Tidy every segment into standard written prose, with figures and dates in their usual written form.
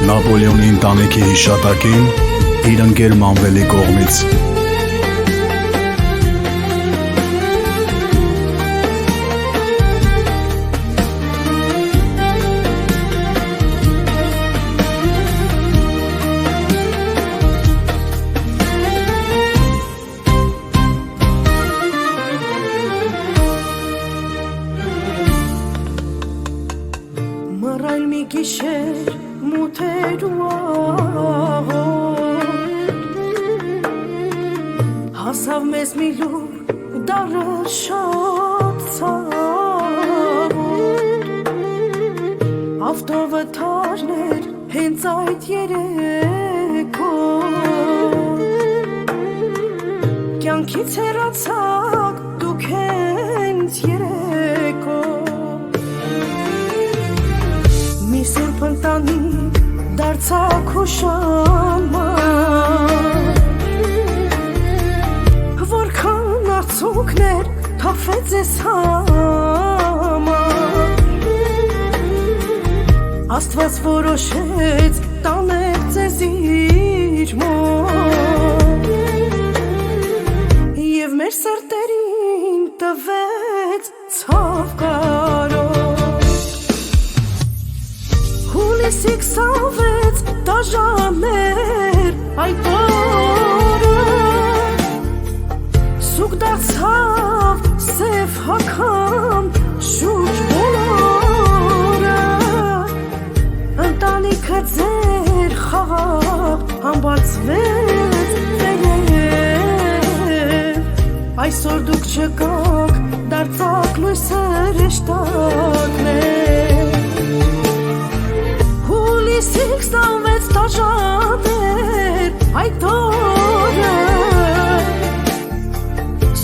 Նապոլեոնի ընտանիքի հիշատակին իր ընկեր Մանվելի կողմից։ Մռայլ մի գիշեր մութեր ու ահոտ հասավ մեզ մի լուր դառը շատ ցավոտ ավտովթարն էր հենց այդ երեկո կյանքից հեռացաք դուք հենց երեկո մի սուրբ ընտանիք դարձաք հուշամար որքան արցունքներ թափվեց ձեզ համար Աստված որոշեց տանել ձեզ իր մոտ և մեր սրտերին տվեց ցավ կարոտ Հուլիսի 26 դաժաներ այդ օրը Սուկ դարձավ սև հագան շուրջ բոլորը Ընտանիքը ձեր խաղաղ համբարձվեց վերև Այսօր դուք չկաք դարձաք լույսը հրեշտակներ Հուլիսի 26 դաժաներ այդ օրը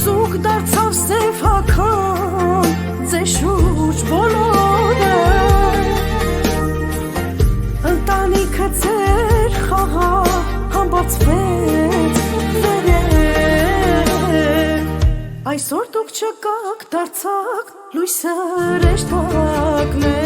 Սուկ դարձավ սև հագան ձեր շուրջ բոլորը Ընտանիքը ձեր խաղաղ համբարձվեց վերև Այսօր դուք չկաք դարձաք լույսը հրեշտակներ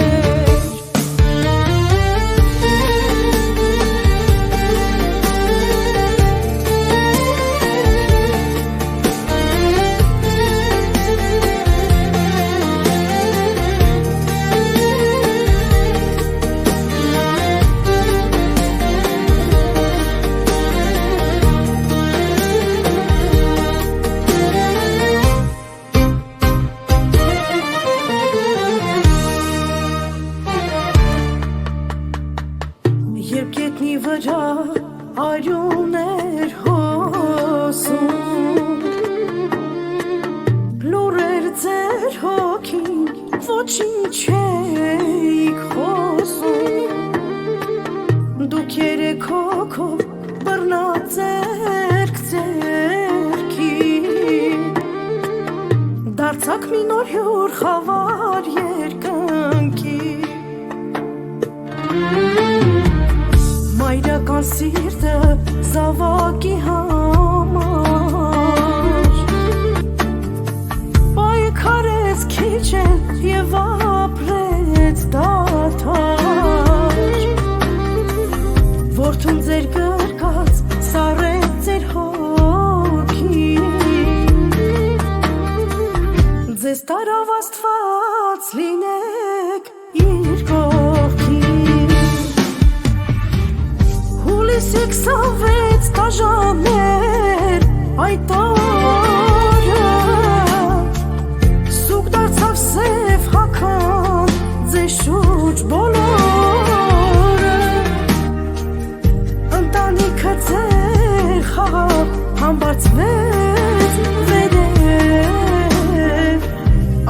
Երբ գետնի վրա արյուն էր հոսում Լուրեր ձեր հոգին ոչինչ չէիք խոսում Դուք երեքոքով բռնած ձերք ձերքի Դարձաք մի նոր հյուր խավար երկնքի Մայրական սիրտը զավակի համար Պայքարեց քիչ էլ և ապրեց դադար Որդուն ձեր գրկած սառեց ձեր հոգին Ձեզ տարավ Աստված լինեք իր կողքին Հուլիսի 26 դաժաներ այդ օրը Սուկ դարձավ սև հագան ձեր շուրջ բոլորը Ընտանիքը ձեր խաղաղ համբարձվեց վերև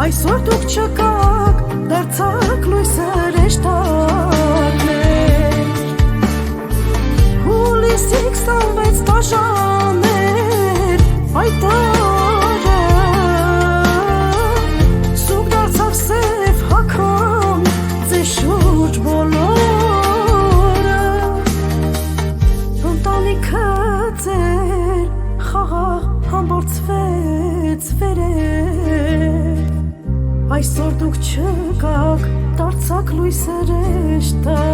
Այսօր դուք չկաք դարձաք լույսը հրեշտակներ Հուլիսի 26 դաժաներ այդ օրը Սուկ դարձավ սև հագան ձեր շուրջ բոլորը Ընտանիքը ձեր խաղաղ համբարձվեց վերև Այսօր դուք չկաք դարձաք լույսը հրեշտակներ